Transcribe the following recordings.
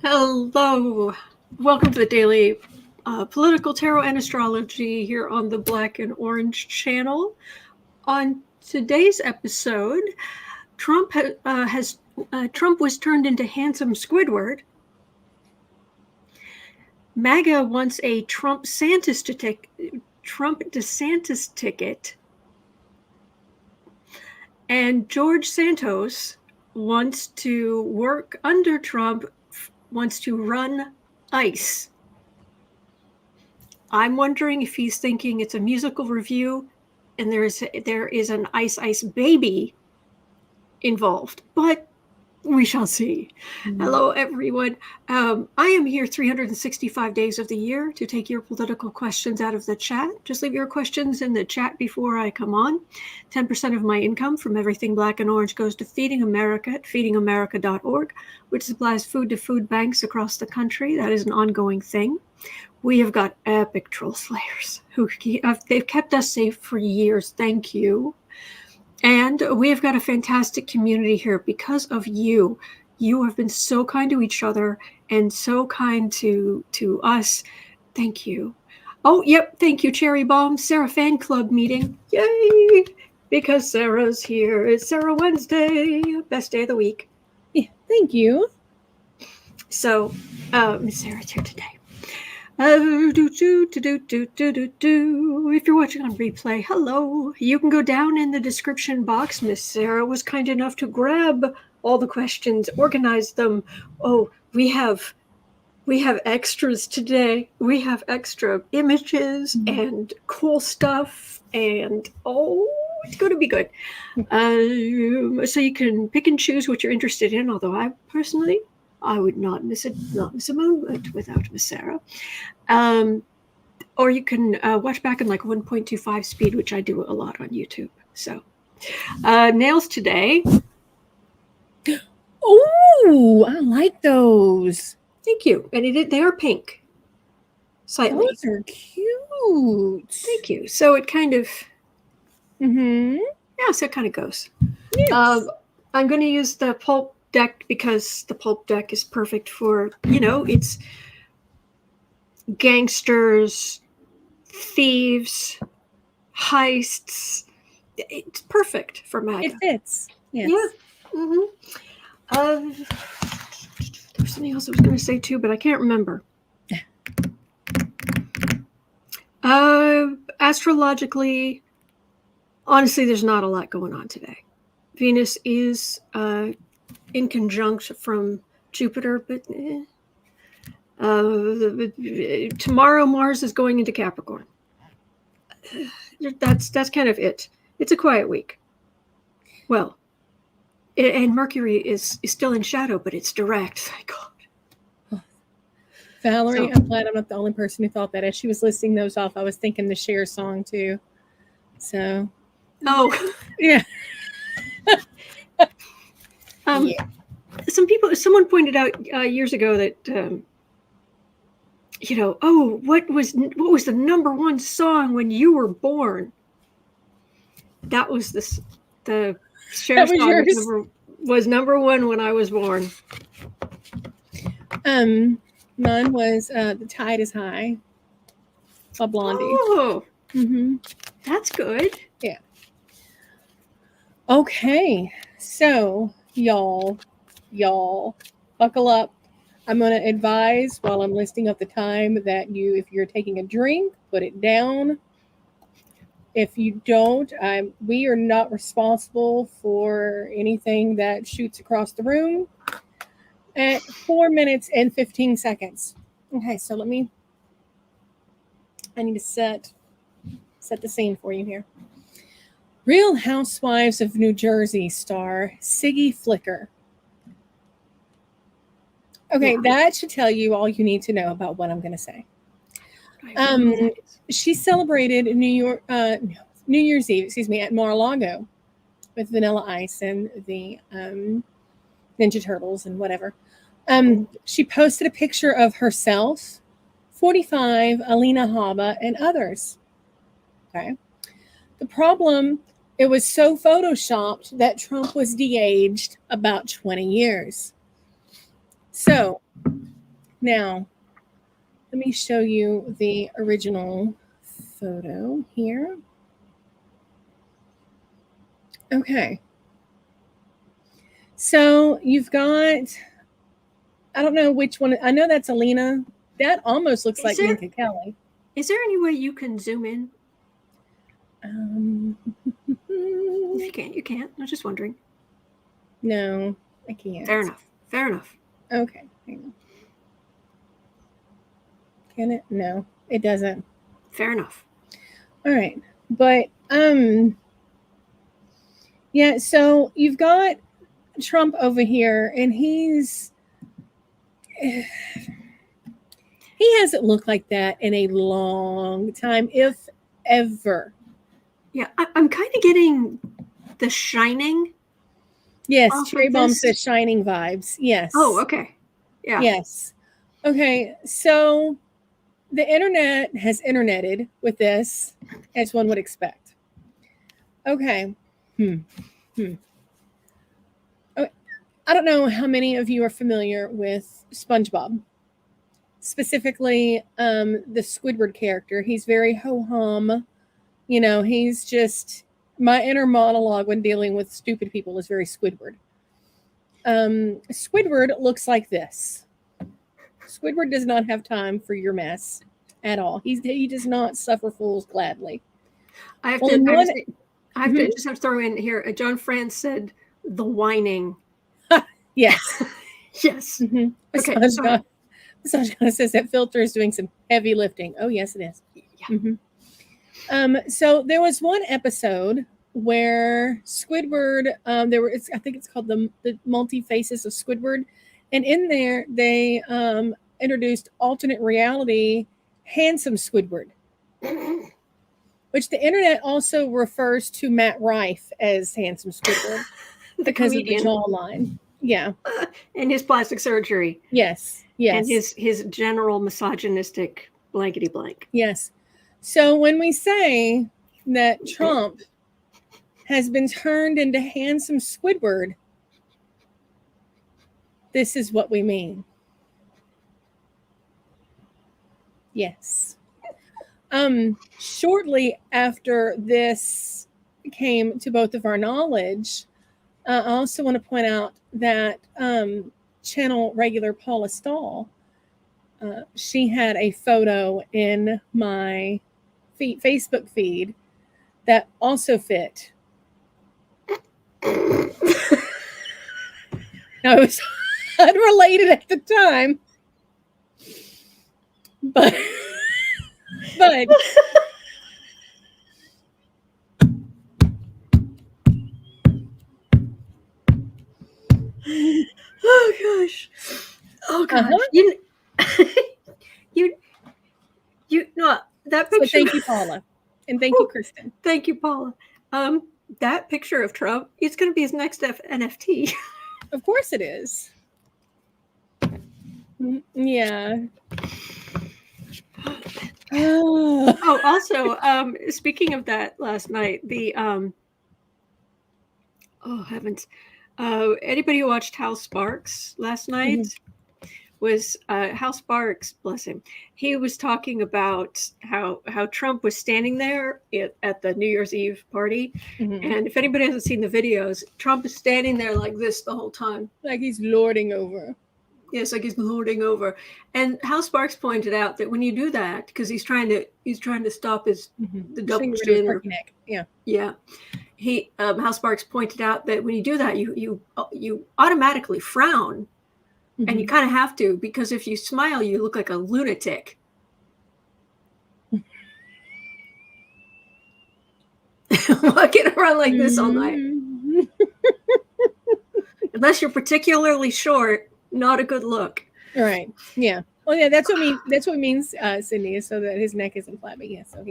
Hello. Welcome to the daily political tarot and astrology here on the Black and Orange channel. On today's episode, Trump was turned into Handsome Squidward. MAGA wants a Trump DeSantis ticket. And George Santos wants to work under Trump, wants to run I.C.E. I'm wondering if he's thinking it's a musical review and there is an Ice baby involved, but we shall see. Mm-hmm. Hello, everyone. I am here 365 days of the year to take your political questions out of the chat. Just leave your questions in the chat before I come on. 10% of my income from everything Black and Orange goes to Feeding America at feedingamerica.org, which supplies food to food banks across the country. That is an ongoing thing. We have got epic troll slayers they've kept us safe for years. Thank you. And we have got a fantastic community here because of you. You have been so kind to each other and so kind to us. Thank you. Oh, yep. Thank you, Cherry Bomb. Sarah Fan Club meeting. Yay! Because Sarah's here. It's Sarah Wednesday. Best day of the week. Yeah, thank you. So, Miss Sarah's here today. If you're watching on replay, hello. You can go down in the description box. Miss Sarah was kind enough to grab all the questions, organize them. Oh, we have extras today. We have extra images and cool stuff, and it's going to be good. So you can pick and choose what you're interested in. Although I would not miss a moment without Miss Sarah. Or you can watch back in like 1.25 speed, which I do a lot on YouTube. So, nails today. Oh, I like those. Thank you. And they are pink. Slightly. Those are cute. Thank you. So it kind of. Yeah, so it kind of goes. Yes. I'm going to use the pulp deck because the pulp deck is perfect for, it's gangsters, thieves, heists. It's perfect for MAGA. It fits. Yes. Yeah. Mm-hmm. There's something else I was going to say too, but I can't remember. Astrologically, honestly, there's not a lot going on today. Venus is in conjunct from Jupiter, but tomorrow Mars is going into Capricorn. That's kind of it. It's a quiet week. Well, and Mercury is still in shadow, but it's direct. Thank God. Valerie, I'm glad I'm not the only person who thought that. As she was listing those off, I was thinking the Cher song too. So. Oh. Yeah. Someone pointed out years ago that what was the number one song when you were born? That was the Cher song was number one when I was born. Mine was "The Tide Is High" by Blondie. Oh, that's good. Yeah. Okay, so y'all, buckle up. I'm going to advise while I'm listing up the time that if you're taking a drink, put it down. If you don't, we are not responsible for anything that shoots across the room at 4 minutes and 15 seconds. Okay, so I need to set the scene for you here. Real Housewives of New Jersey star Siggy Flicker. Okay, That should tell you all you need to know about what I'm going to say. She celebrated New Year's Eve, at Mar-a-Lago with Vanilla Ice and the Ninja Turtles and whatever. She posted a picture of herself, 45, Alina Habba, and others. Okay. The problem, it was so photoshopped that Trump was de-aged about 20 years. So now let me show you the original photo here. Okay. So you've got, I don't know which one. I know that's Alina. That almost looks like Minka Kelly. Is there any way you can zoom in? If you can't, you can't. I was just wondering. No, I can't. Fair enough. Fair enough. Okay. Hang on. Can it? No, it doesn't. Fair enough. All right. But yeah, so you've got Trump over here, and he hasn't looked like that in a long time, if ever. Yeah, I'm kind of getting The Shining. Yes, Cherry Bomb says Shining vibes. Yes. Oh, okay. Yeah. Yes. Okay, so the internet has interneted with this, as one would expect. Okay. Okay. I don't know how many of you are familiar with SpongeBob. Specifically, the Squidward character. He's very ho-hum. You know, he's just, my inner monologue when dealing with stupid people is very Squidward. Squidward looks like this. Squidward does not have time for your mess at all. He does not suffer fools gladly. I have to just throw in here. John France said the whining. Yes. Yes. Mm-hmm. Okay. Santos says that filter is doing some heavy lifting. Oh, yes, it is. Yeah. Mm-hmm. So there was one episode where Squidward, I think it's called the Multi Faces of Squidward, and in there they introduced alternate reality Handsome Squidward, which the internet also refers to Matt Rife as Handsome Squidward because comedian. Of the jawline. Yeah. And his plastic surgery. Yes. Yes. And his general misogynistic blankety blank. Yes. So when we say that Trump has been turned into Handsome Squidward, this is what we mean. Yes. Shortly after this came to both of our knowledge, I also want to point out that channel regular Paula Stahl, she had a photo in my Facebook feed that also fit. Now, it was unrelated at the time, but oh gosh, you know that picture. So thank you, Paula, and thank you, Kristen. Thank you, Paula. That picture of Trump, it's going to be his next NFT. Of course it is. Yeah. Oh, also, speaking of that, last night, the oh heavens, anybody who watched Hal Sparks last night was Hal Sparks, bless him. He was talking about how Trump was standing there at the New Year's Eve party, and if anybody hasn't seen the videos, Trump is standing there like this the whole time, like he's lording over. Yes, like he's lording over. And Hal Sparks pointed out that when you do that, because he's trying to stop the double chin. Yeah. Hal Sparks pointed out that when you do that, you automatically frown, and you kind of have to, because if you smile, you look like a lunatic. Walking around like this all night, unless you're particularly short. Not a good look. Right. Yeah. Well, yeah, that's what it means, Sydney, so that his neck isn't flat. But yeah, so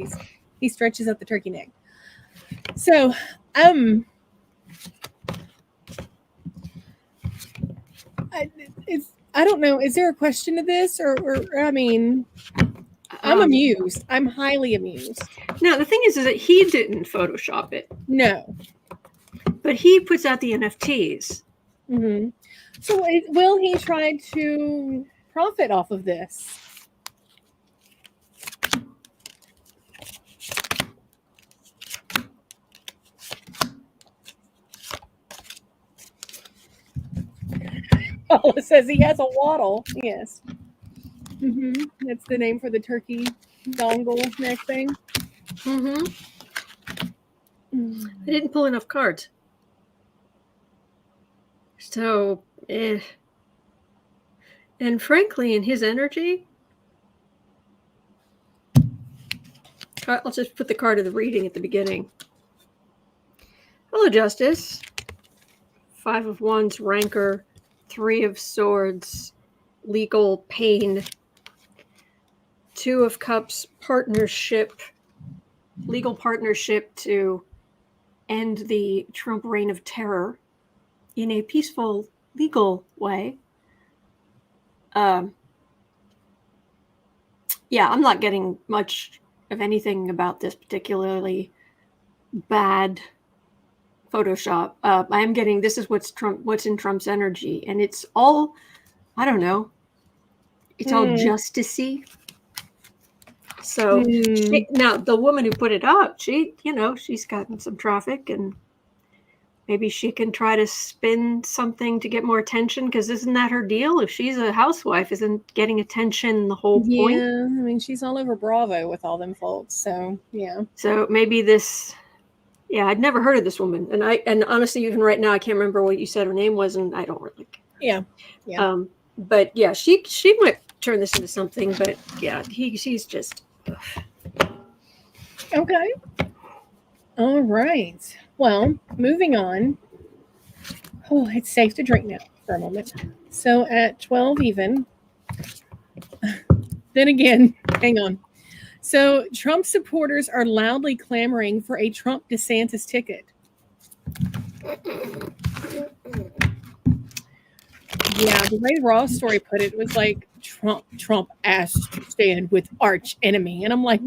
he stretches out the turkey neck. So, I don't know. Is there a question to this, or I mean, I'm amused. I'm highly amused. No, the thing is that he didn't Photoshop it. No. But he puts out the NFTs. So will he try to profit off of this? Paula says he has a waddle. Yes. That's the name for the turkey dongle neck thing. I didn't pull enough cards. So, and frankly, in his energy, I'll just put the card of the reading at the beginning. Hello, Justice. 5 of Wands, rancor. 3 of Swords, legal pain. 2 of Cups, partnership, legal partnership to end the Trump reign of terror in a peaceful, legal way. Yeah, I'm not getting much of anything about this particularly bad Photoshop. I am getting, this is what's in Trump's energy, and it's all, I don't know, it's all justice-y. So now the woman who put it up, she's gotten some traffic, and maybe she can try to spin something to get more attention, because isn't that her deal? If she's a housewife, isn't getting attention the whole point? Yeah, I mean, she's all over Bravo with all them folks, so yeah. So maybe this, I'd never heard of this woman, and honestly, even right now, I can't remember what you said her name was, and I don't really care. Yeah. But yeah, she might turn this into something, but yeah, she's just... Okay. All right. Well, moving on. Oh, it's safe to drink now for a moment. So at 12 even, then again, hang on. So Trump supporters are loudly clamoring for a Trump DeSantis ticket. Yeah, the way Ross story put it was like Trump asked to stand with arch enemy, and I'm like,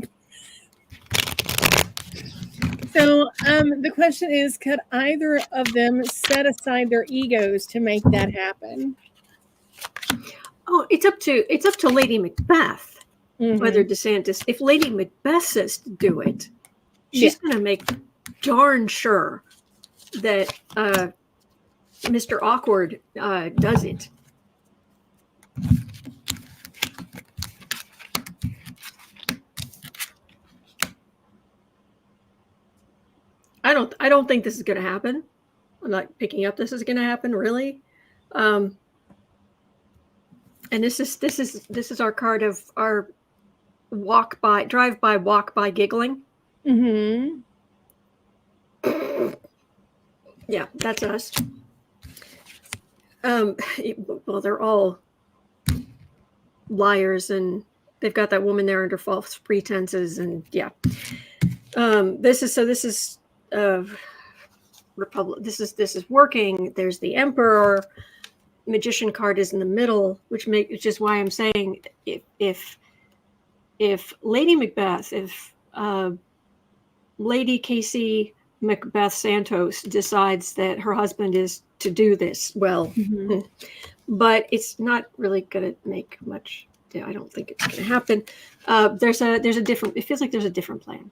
so the question is, could either of them set aside their egos to make that happen? Oh, it's up to Lady Macbeth whether DeSantis. If Lady Macbeth says to do it, she's going to make darn sure that Mr. Awkward does it. I don't think this is going to happen. I'm not picking up this is going to happen, really. And this is our card of our drive by walk by giggling. Yeah, that's us. Well, they're all liars, and they've got that woman there under false pretenses, and yeah. This is Republic. This is working. There's the Emperor. Magician card is in the middle, which is why I'm saying if Lady Macbeth, if Lady Casey Macbeth Santos decides that her husband is to do this, well, but it's not really going to make much. I don't think it's going to happen. There's a different. It feels like there's a different plan.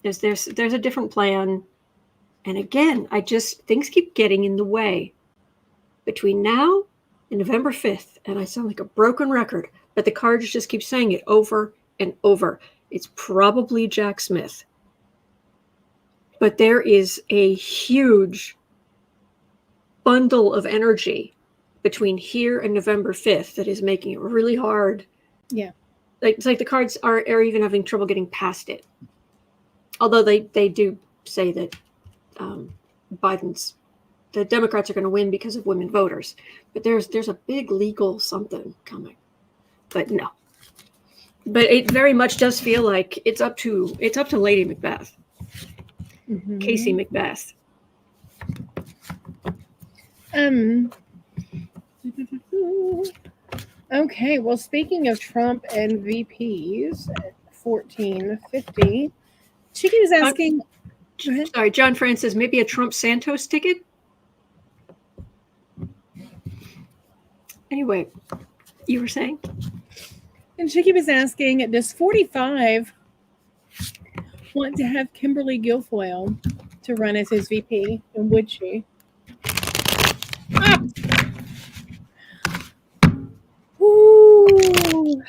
There's a different plan, and again, things keep getting in the way. Between now and November 5th, and I sound like a broken record, but the cards just keep saying it over and over. It's probably Jack Smith. But there is a huge bundle of energy between here and November 5th that is making it really hard. Yeah. It's like the cards are even having trouble getting past it. Although they do say that the Democrats are going to win because of women voters, but there's a big legal something coming. But no, but it very much does feel like it's up to Lady Macbeth, Casey Macbeth. Okay. Well, speaking of Trump and VPs at 1450, Chicken is asking. Sorry, John Francis, maybe a Trump Santos ticket. Anyway, you were saying? And Chicky was asking, does 45 want to have Kimberly Guilfoyle to run as his VP? And would she? Ah! Ooh.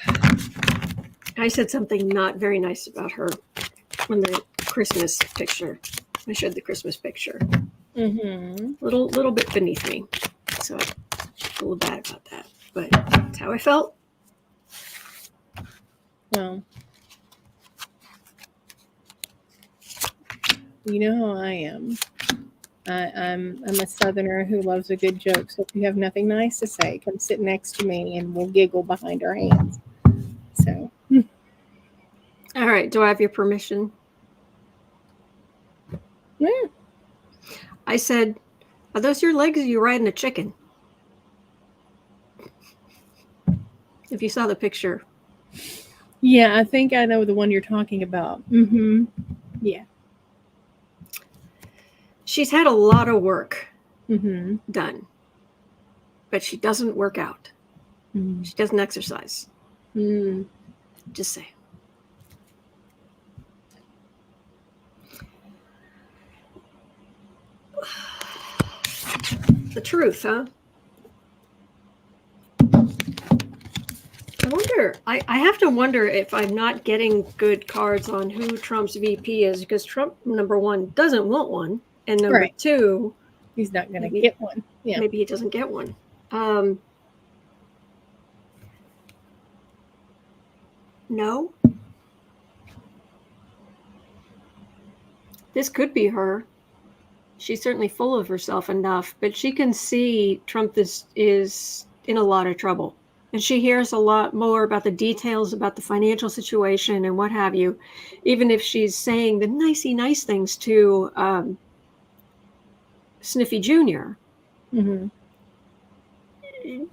I said something not very nice about her on the Christmas picture. I showed the Christmas picture. Mm-hmm. Little bit beneath me. So I feel bad about that. But that's how I felt. Well, you know how I am. I'm a Southerner who loves a good joke. So if you have nothing nice to say, come sit next to me and we'll giggle behind our hands. So. All right. Do I have your permission? Yeah. I said, are those your legs or are you riding a chicken? If you saw the picture. Yeah, I think I know the one you're talking about. Mm-hmm. Yeah. She's had a lot of work done, but she doesn't work out. She doesn't exercise. Just say. The truth, huh? I wonder, I have to wonder if I'm not getting good cards on who Trump's VP is, because Trump, number one, doesn't want one. And number two, he's not going to get one. Yeah. Maybe he doesn't get one. No. This could be her. She's certainly full of herself enough, but she can see Trump is in a lot of trouble. And she hears a lot more about the details about the financial situation and what have you, even if she's saying the nicey nice things to Sniffy Jr.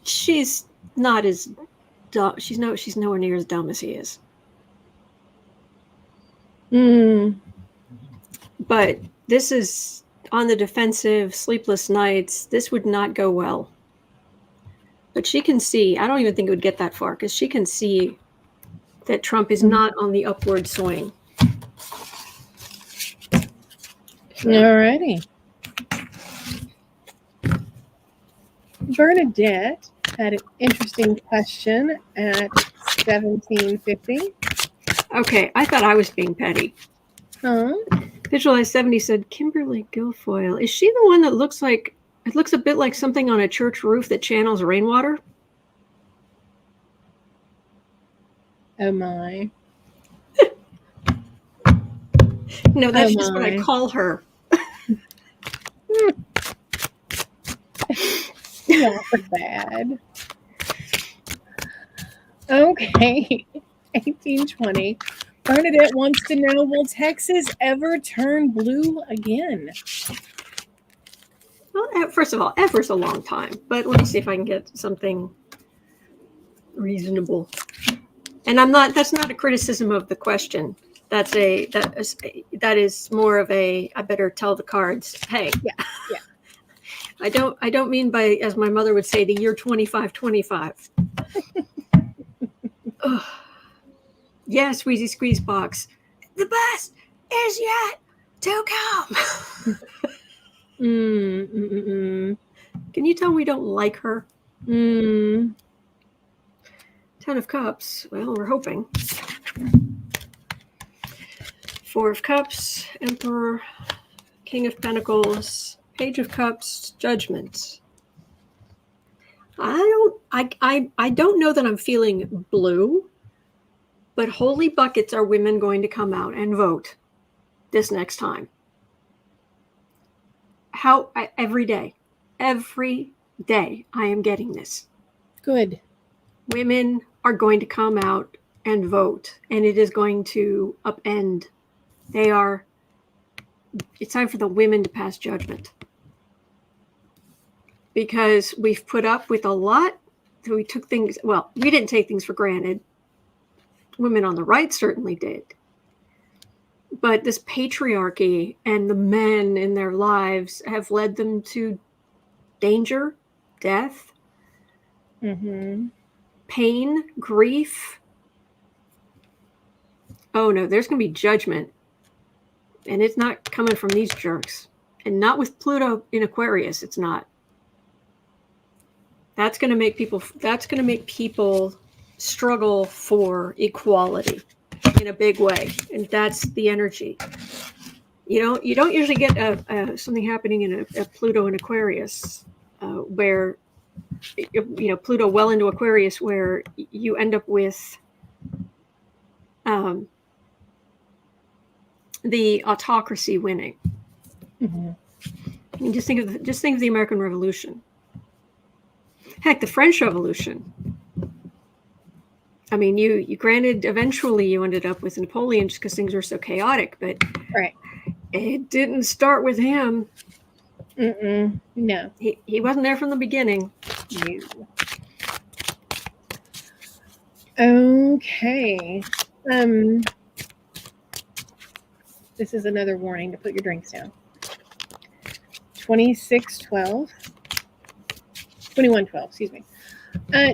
She's not as dumb. She's nowhere near as dumb as he is. But this is on the defensive, sleepless nights. This would not go well. But she can see, I don't even think it would get that far, because she can see that Trump is not on the upward swing. Alrighty. Bernadette had an interesting question at 1750. Okay, I thought I was being petty. Huh? Visualize 70 said, Kimberly Guilfoyle. Is she the one that looks like, it looks a bit like something on a church roof that channels rainwater? Oh my. No, that's just what I call her. Y'all are bad. Okay. 1820. Bernadette wants to know, will Texas ever turn blue again? Well, first of all, ever's a long time, but let me see if I can get something reasonable. And that's not a criticism of the question. That is more of a, I better tell the cards, hey. Yeah. I don't mean by, as my mother would say, the year 2525. Yes, Squeezy Squeeze Box. The best is yet to come. Can you tell we don't like her? 10 of Cups. Well, we're hoping. 4 of Cups, Emperor, King of Pentacles, Page of Cups, Judgment. I don't know that I'm feeling blue, but holy buckets are women going to come out and vote this next time. Every day I am getting this. Good. Women are going to come out and vote, and it is going to upend. It's time for the women to pass judgment. Because we've put up with a lot. We didn't take things for granted. Women on the right certainly did. But this patriarchy and the men in their lives have led them to danger, death. Mm-hmm. pain, grief. Oh no, there's going to be judgment. And it's not coming from these jerks. And not with Pluto in Aquarius, it's not. That's going to make people struggle for equality in a big way. And that's the energy. You don't usually get something happening in a Pluto in Aquarius where Pluto well into Aquarius, where you end up with the autocracy winning. Mm-hmm. I mean, just think of the American Revolution. Heck, the French Revolution. I mean, you granted eventually you ended up with Napoleon just because things were so chaotic, but Right. It didn't start with him. No. He wasn't there from the beginning. No. Okay. This is another warning to put your drinks down. 2112, excuse me.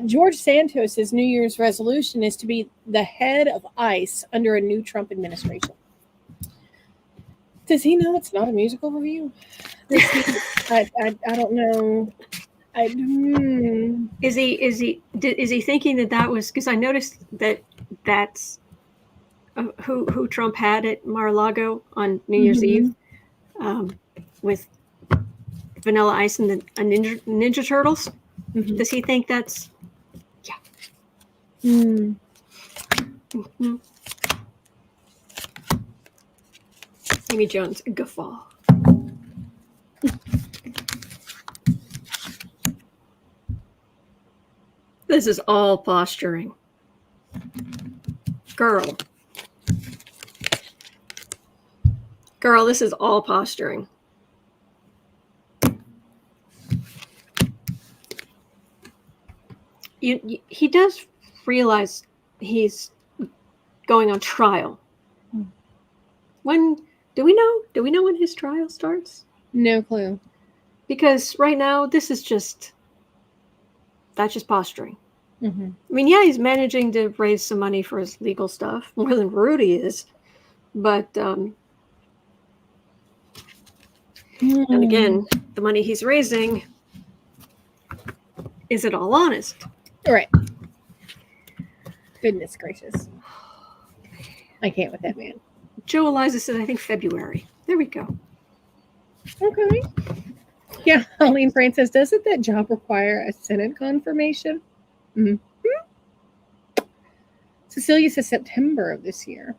George Santos's New Year's resolution is to be the head of ICE under a new Trump administration. Does he know it's not a musical review? I don't know. Is he thinking that was because I noticed that's who Trump had at Mar-a-Lago on New Year's Eve with Vanilla Ice and the Ninja Turtles. Mm-hmm. Does he think that's Mm-hmm. Amy Jones, guffaw. This is all posturing. Girl, this is all posturing. He does realize he's going on trial. When do we know when his trial starts? No clue. Because right now that's just posturing. Mm-hmm. I mean, yeah, he's managing to raise some money for his legal stuff, more than Rudy is. But and again, the money he's raising, is it all honest? All right. Goodness gracious. I can't with that man. Joe Eliza said, I think February. There we go. Okay. Yeah, Colleen Francis, doesn't that job require a Senate confirmation? Mm-hmm. Cecilia says September of this year.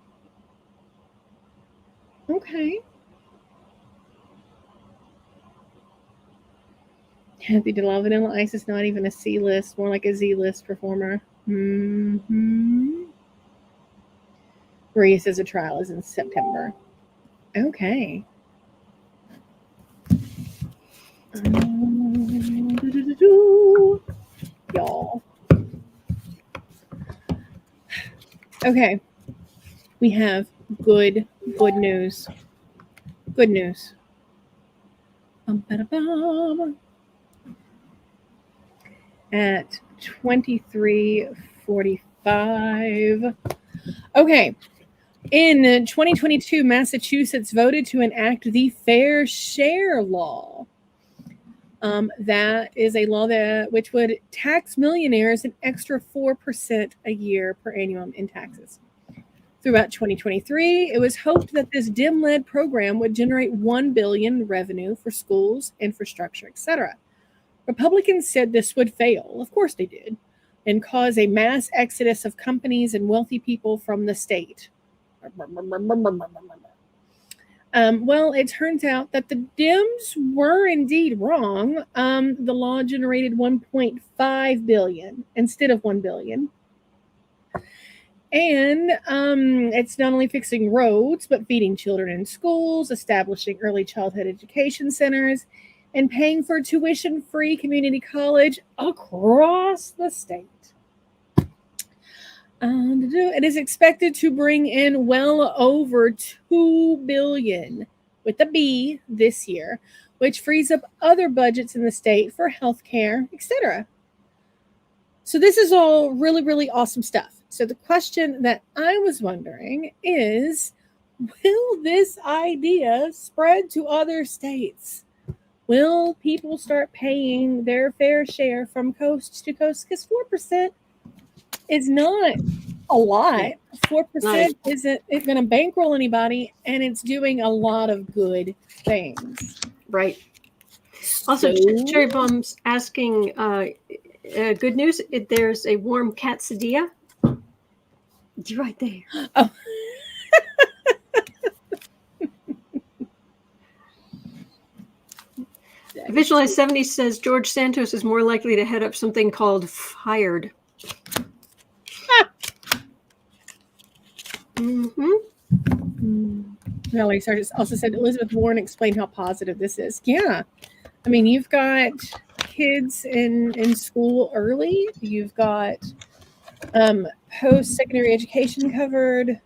Okay. Happy to love Vanilla Ice is not even a C list, more like a Z list performer. Mm-hmm. Maria says a trial is in September. Okay. Y'all. Okay. We have good news. Good news. At 23:45. Okay. In 2022, Massachusetts voted to enact the Fair Share Law. That is a law which would tax millionaires an extra 4% a year per annum in taxes. Throughout 2023, it was hoped that this Dem-led program would generate $1 billion in revenue for schools, infrastructure, etc. Republicans said this would fail. Of course they did, and cause a mass exodus of companies and wealthy people from the state. Well, it turns out that the Dems were indeed wrong. The law generated $1.5 billion instead of $1 billion. And it's not only fixing roads, but feeding children in schools, establishing early childhood education centers, and paying for tuition-free community college across the state. It is expected to bring in well over $2 billion with a B this year, which frees up other budgets in the state for healthcare, etc. So this is all really, really awesome stuff. So the question that I was wondering is, will this idea spread to other states? Will people start paying their fair share from coast to coast? Because 4% is not a lot. 4% isn't going to bankroll anybody, and it's doing a lot of good things. Right. Also, Cherry Bomb's asking, good news, there's a warm quesadilla. It's right there. Oh. Visualize 70 says George Santos is more likely to head up something called Fired. Valerie Sargis also said Elizabeth Warren explained how positive this is. Yeah. I mean, you've got kids in school early. You've got post-secondary education covered.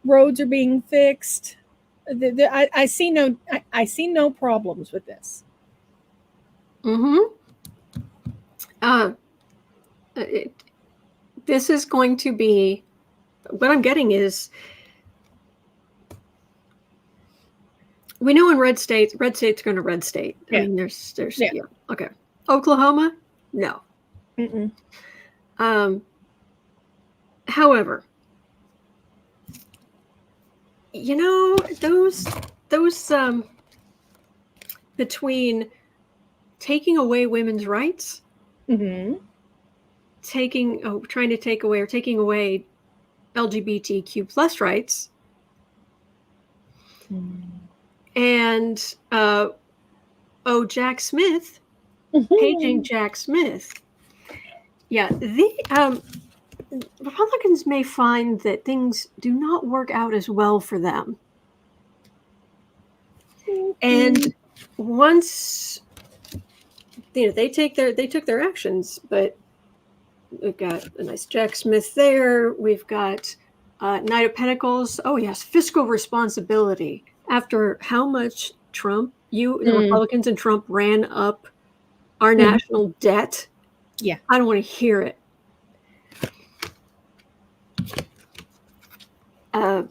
Roads are being fixed. I see no problems with this. This is going to be, what I'm getting is, we know in red state's going to red state. Yeah. I mean, there's yeah. Okay. Oklahoma, no. However, you know, those between taking away women's rights, taking away LGBTQ plus rights, and Jack Smith, paging Jack Smith. Yeah, the Republicans may find that things do not work out as well for them. And once they took their actions, but we've got a nice Jack Smith there. We've got Knight of Pentacles. Oh yes, fiscal responsibility. After how much Trump, the Republicans and Trump ran up our national debt. Yeah, I don't want to hear it.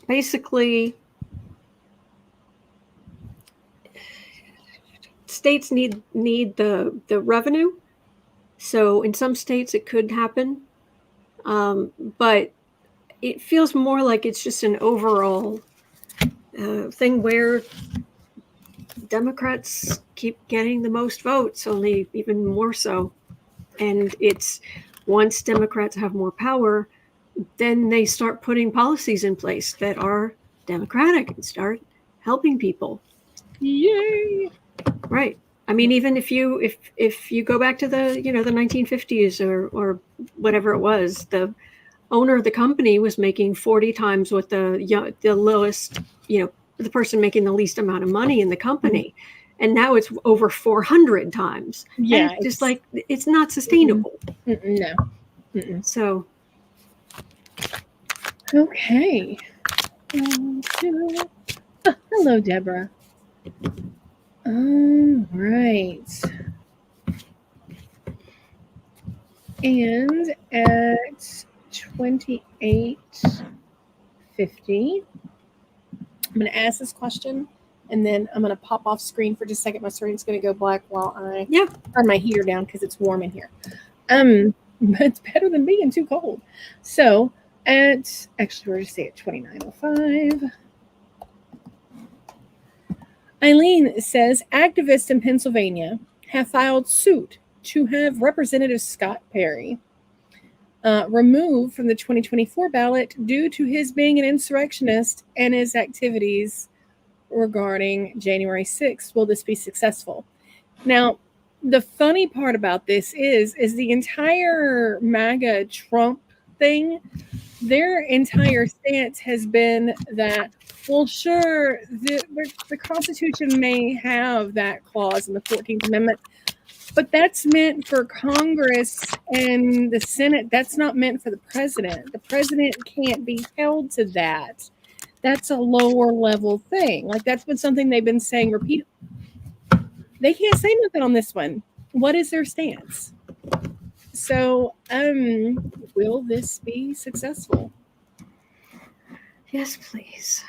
Basically, states need the revenue. So in some states it could happen, but it feels more like it's just an overall thing where Democrats keep getting the most votes, only even more so. And it's once Democrats have more power, then they start putting policies in place that are democratic and start helping people. Yay! Right. I mean, even if you go back to the the 1950s or whatever it was, the owner of the company was making 40 times what the lowest, the person making the least amount of money in the company. And now it's over 400 times. Yeah. And it's just like, it's not sustainable. No. So. Okay. Hello, Deborah. All right. And at 28:50, I'm going to ask this question, and then I'm going to pop off screen for just a second. My screen's going to go black while I turn my heater down because it's warm in here. But it's better than being too cold. So we're going to say at 29:05. Eileen says activists in Pennsylvania have filed suit to have Representative Scott Perry removed from the 2024 ballot due to his being an insurrectionist and his activities regarding January 6th. Will this be successful? Now, the funny part about this is the entire MAGA Trump thing, their entire stance has been that, well, sure, the Constitution may have that clause in the 14th Amendment, but that's meant for Congress and the Senate. That's not meant for the president. The president can't be held to that. That's a lower level thing. Like, that's been something they've been saying repeatedly. They can't say nothing on this one. What is their stance? So, will this be successful? Yes, please.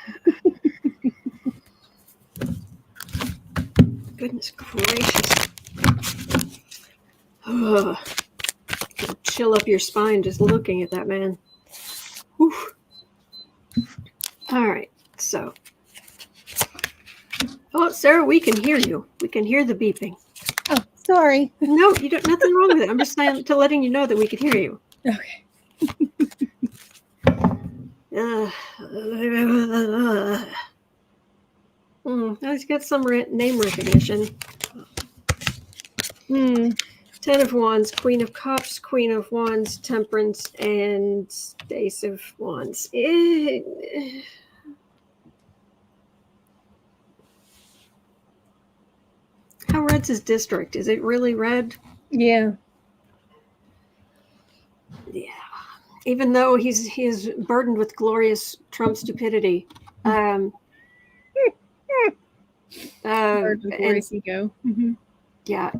Goodness gracious. Ugh. Chill up your spine just looking at that man. Whew. All right, so. Oh, Sarah, we can hear you. We can hear the beeping. Oh, sorry. No, you don't. Nothing wrong with it. I'm just saying to letting you know that we could hear you. Okay. Let's get some name recognition. 10 of Wands, Queen of Cups, Queen of Wands, Temperance, and Ace of Wands. How red's his district? Is it really red? Yeah. Yeah. Even though he is burdened with glorious Trump stupidity. Glorious ego. Mm-hmm. Yeah.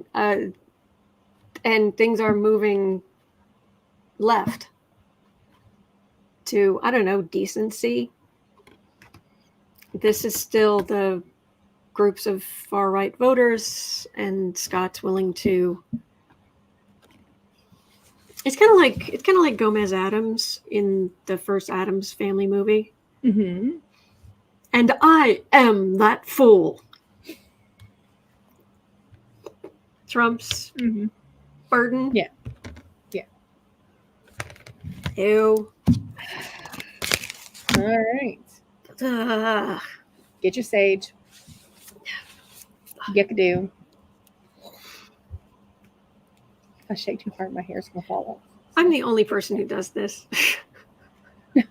And things are moving left to, I don't know, decency. This is still the groups of far-right voters, and Scott's willing to. It's kind of like Gomez Addams in the first Addams Family movie. Mm-hmm. And I am that fool. Trump's burden. Yeah. Yeah. Ew. All right. Get your sage. Yuckadoo. If I shake too hard, my hair's going to fall off. I'm the only person who does this. I'm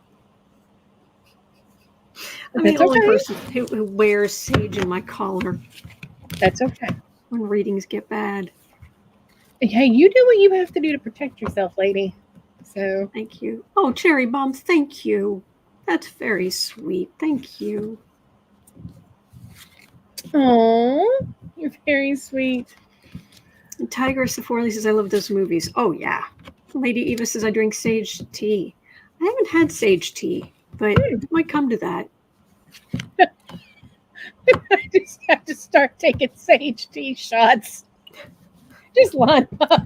the only person who wears sage in my collar. That's okay. When readings get bad. Hey, you do what you have to do to protect yourself, lady. So thank you. Oh, Cherry Bomb, thank you. That's very sweet. Thank you. Oh, you're very sweet. And Tiger Sephora says, I love those movies. Oh, yeah. Lady Eva says, I drink sage tea. I haven't had sage tea, but it might come to that. I just have to start taking sage tea shots. Just line up.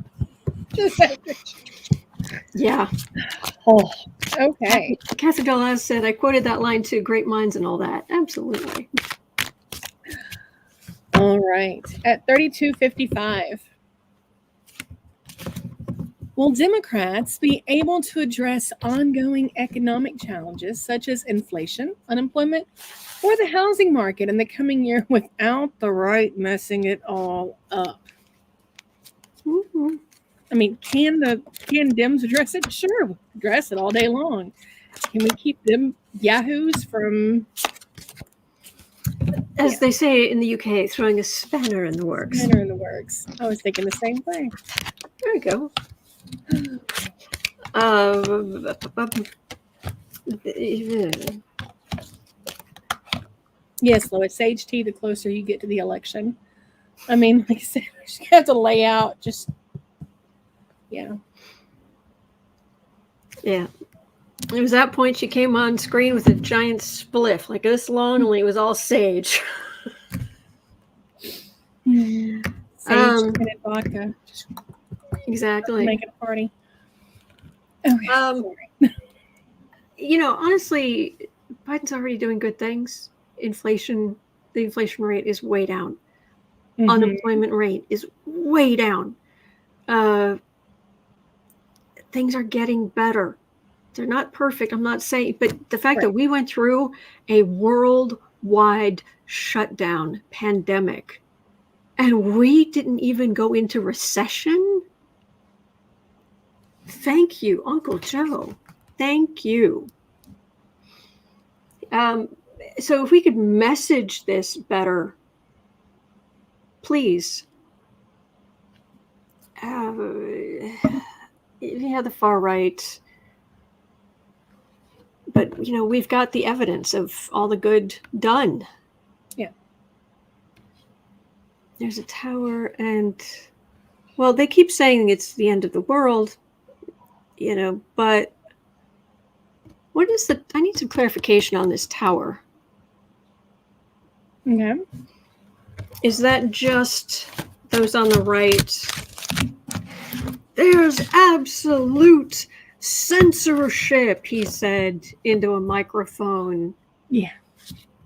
Just yeah. Oh, okay. Catherine Delaz said, I quoted that line too, great minds and all that. Absolutely. All right. At 32:55. Will Democrats be able to address ongoing economic challenges such as inflation, unemployment, or the housing market in the coming year without the right messing it all up? Mm-hmm. I mean, can Dems address it? Sure, we'll address it all day long. Can we keep them yahoos from, as they say in the UK, throwing a spanner in the works? Spanner in the works. I was thinking the same thing. There we go. Yes, Lois, sage tea the closer you get to the election. I mean, like I said, you have to lay out just, Yeah. It was that point she came on screen with a giant spliff, like this long, only it was all sage. Sage and vodka. Just exactly. Make it a party. Okay. Honestly, Biden's already doing good things. The inflation rate is way down. Mm-hmm. Unemployment rate is way down. Things are getting better. They're not perfect, I'm not saying, but the fact that we went through a worldwide shutdown pandemic and we didn't even go into recession. Thank you, Uncle Joe. Thank you. So if we could message this better, please. The far right. But, we've got the evidence of all the good done. Yeah. There's a tower and Well, they keep saying it's the end of the world, but what is I need some clarification on this tower. Okay. Is that just those on the right? There's absolute censorship, he said into a microphone. Yeah.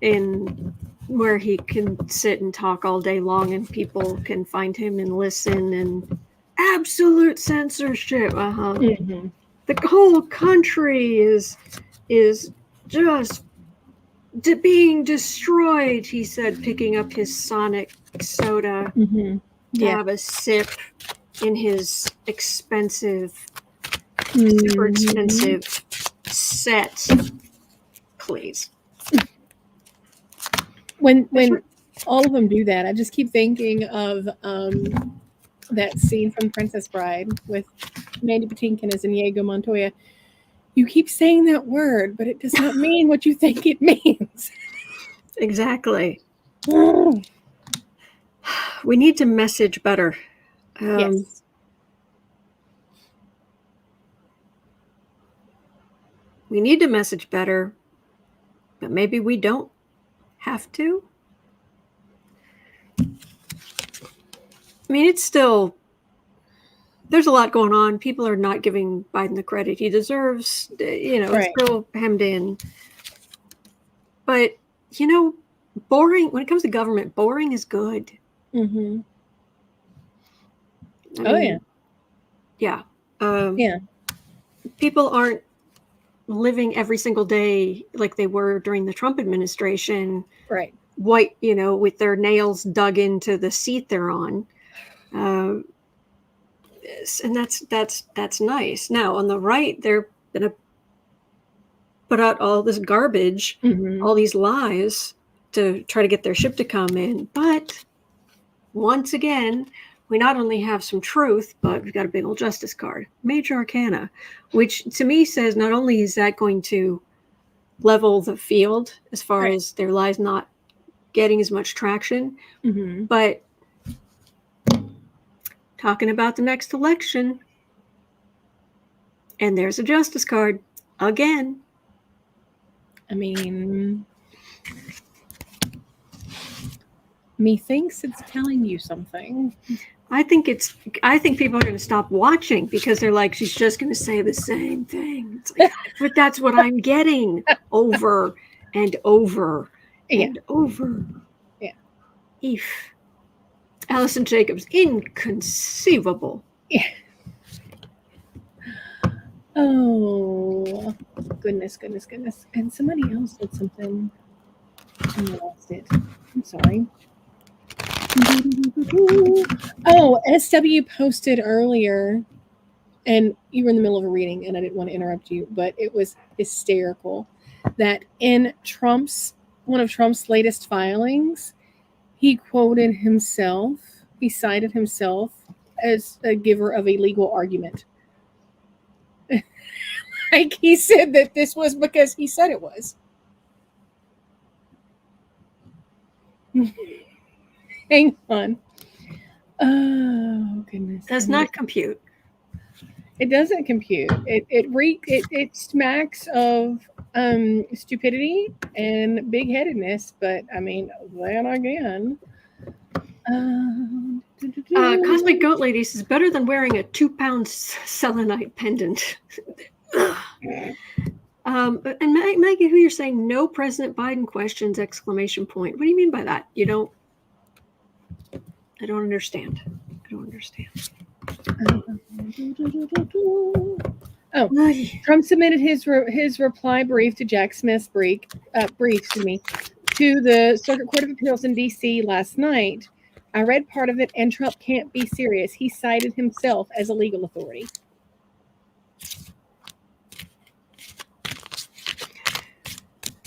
In where he can sit and talk all day long and people can find him and listen, and absolute censorship. Mm-hmm. The whole country is just being destroyed, he said, picking up his Sonic soda Mm-hmm. to have a sip in his super expensive set. Please. When all of them do that, I just keep thinking of that scene from Princess Bride with Mandy Patinkin as Inigo Montoya. You keep saying that word, but it does not mean what you think it means. Exactly. We need to message better. Yes. We need to message better, but maybe we don't have to. I mean, it's still, there's a lot going on. People are not giving Biden the credit he deserves. It's still hemmed in. But, boring, when it comes to government, boring is good. Mm-hmm. Yeah. Yeah. People aren't living every single day like they were during the Trump administration. Right. White, with their nails dug into the seat they're on. And that's nice. Now on the right, they're gonna put out all this garbage, all these lies to try to get their ship to come in. But once again, we not only have some truth, but we've got a big old justice card, Major Arcana, which to me says not only is that going to level the field as far as their lies not getting as much traction, but talking about the next election, and there's a justice card again. I mean, methinks it's telling you something. I think people are going to stop watching because they're like, she's just going to say the same thing. It's like, but that's what I'm getting over and over and over. Yeah. Allison Jacobs, inconceivable. Yeah. Oh, goodness. And somebody else said something. I lost it. I'm sorry. Oh, SW posted earlier, and you were in the middle of a reading, and I didn't want to interrupt you, but it was hysterical that in one of Trump's latest filings, he quoted himself, he cited himself as a giver of a legal argument. Like he said that this was because he said it was. Hang on. Oh goodness. Does not compute. It doesn't compute. It smacks of stupidity and big-headedness, but I mean, then again. Cosmic Goat Lady says better than wearing a 2-pound selenite pendant. And Maggie, who you're saying no President Biden questions! ! What do you mean by that? I don't understand. Oh, Trump submitted his reply brief to Jack Smith's brief to the Circuit Court of Appeals in D.C. last night. I read part of it, and Trump can't be serious. He cited himself as a legal authority.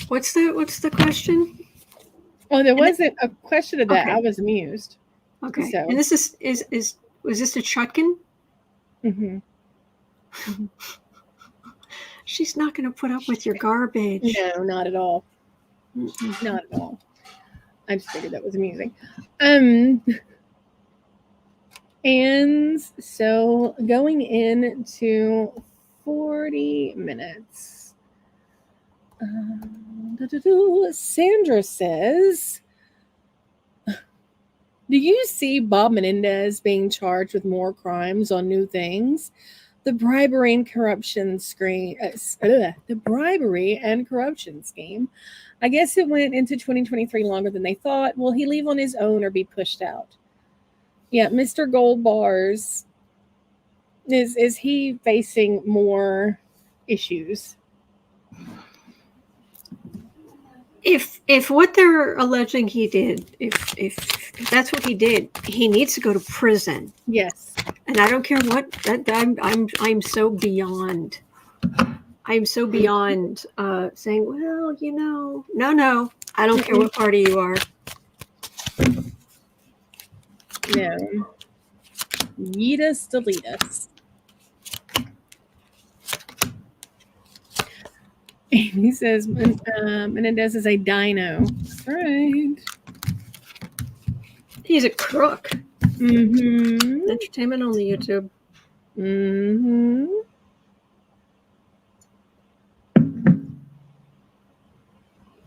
What's the question? Oh, there wasn't a question of that. Okay. I was amused. Okay. So. And this was this a Chutkin? Mm-hmm. She's not going to put up with your garbage. No, not at all. Not at all. I just figured that was amusing. And so going into 40 minutes. Sandra says, do you see Bob Menendez being charged with more crimes on new things? The bribery and corruption scheme. The bribery and corruption scheme. I guess it went into 2023 longer than they thought. Will he leave on his own or be pushed out? Yeah, Mr. Gold Bars. Is he facing more issues? If what they're alleging he did, if that's what he did, he needs to go to prison. Yes. And I don't care what I'm so beyond. I'm so beyond saying, well, you know, no, I don't care what party you are. No. Yeet us, delete us. Amy says Menendez is a dino. All right. He's a crook. Mm-hmm. Entertainment on the YouTube. Mm-hmm.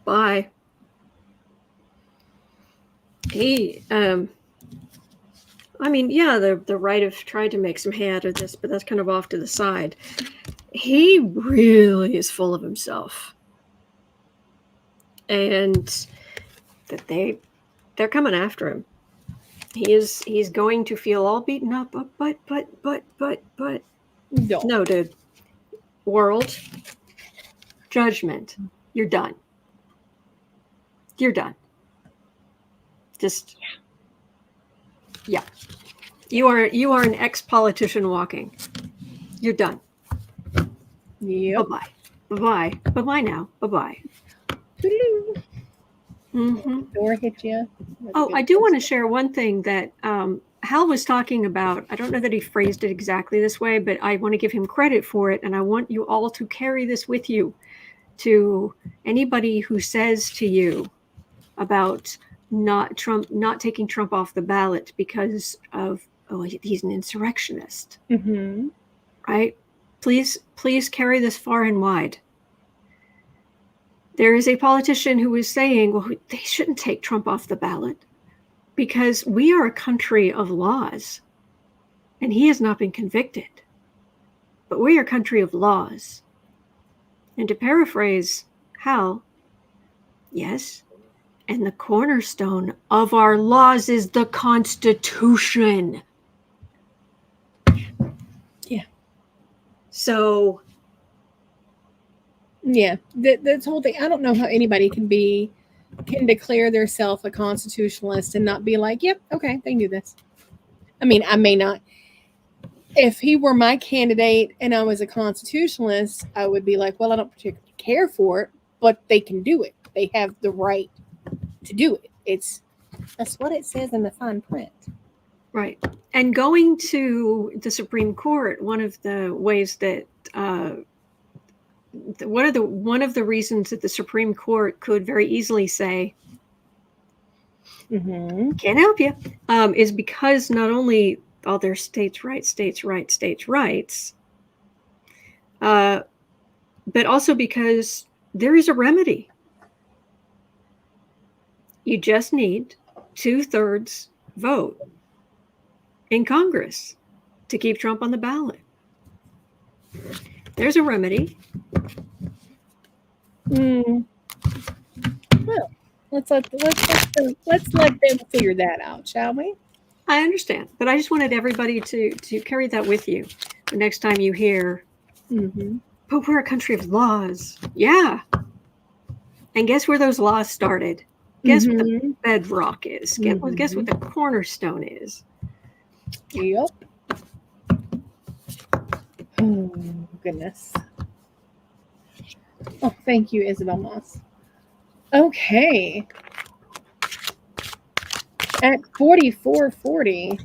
Bye. He, I mean, yeah, the right have tried to make some hay out of this, but that's kind of off to the side. He really is full of himself. And that they're coming after him. He's going to feel all beaten up, but no, dude. World judgment. You're done. You're done. Just yeah. You are an ex-politician walking. You're done. Yep. Bye-bye. Bye-bye. Bye-bye now. Bye-bye. Mm-hmm. Door hit you. Oh, I do want to share one thing that Hal was talking about. I don't know that he phrased it exactly this way, but I want to give him credit for it, and I want you all to carry this with you to anybody who says to you about not taking Trump off the ballot because of he's an insurrectionist. Mm-hmm. Right? Please carry this far and wide. There is a politician who is saying, well, they shouldn't take Trump off the ballot because we are a country of laws and he has not been convicted. But we are a country of laws. And to paraphrase Hal, yes, and the cornerstone of our laws is the Constitution. Yeah. So yeah, this whole thing. I don't know how anybody can declare themselves a constitutionalist and not be like, yep, okay, they can do this. I mean, I may not. If he were my candidate and I was a constitutionalist, I would be like, well, I don't particularly care for it, but they can do it. They have the right to do it. That's what it says in the fine print. Right. And going to the Supreme Court, one of the ways that one of the reasons that the Supreme Court could very easily say, mm-hmm. can't help you, is because not only are there states' rights, but also because there is a remedy. You just need 2/3 vote in Congress to keep Trump on the ballot. There's a remedy. Well, let's let them figure that out, shall we? I understand, but I just wanted everybody to carry that with you the next time you hear, mm-hmm. But we're a country of laws. Yeah. And guess where those laws started? Guess mm-hmm. what the bedrock is? Mm-hmm. Guess what the cornerstone is? Yep. Oh, goodness. Oh, thank you, Isabel Moss. Okay. At 4440,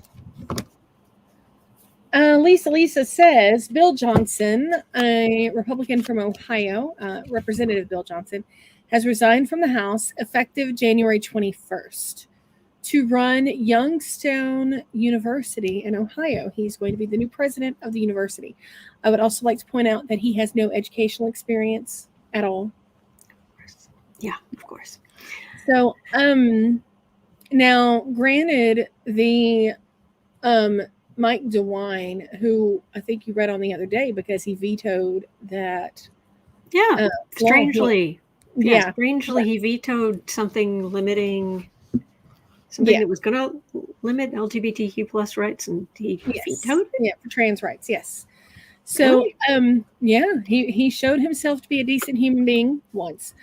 Lisa says, Bill Johnson, a Republican from Ohio, Representative Bill Johnson, has resigned from the House effective January 21st. to run Youngstown University in Ohio. He's going to be the new president of the university. I would also like to point out that he has no educational experience at all. Yeah, of course. So, now, granted, the Mike DeWine, who I think you read on the other day because he vetoed that. Yeah, strangely. Yeah, strangely, he vetoed something limiting something that was going to limit LGBTQ plus rights, and he vetoed it? Yeah, for trans rights, yes. So, he showed himself to be a decent human being once.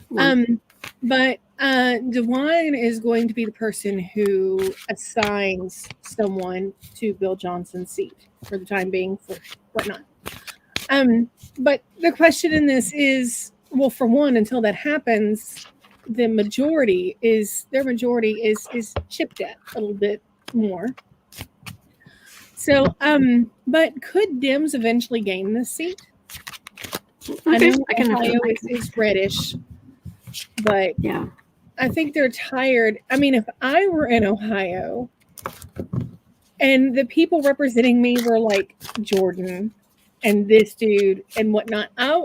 But DeWine is going to be the person who assigns someone to Bill Johnson's seat for the time being, for whatnot. But the question in this is, well, for one, until that happens, their majority is chipped at a little bit more. So, but could Dems eventually gain this seat? I know Ohio is reddish, but yeah, I think they're tired. I mean, if I were in Ohio and the people representing me were like Jordan and this dude and whatnot, I'd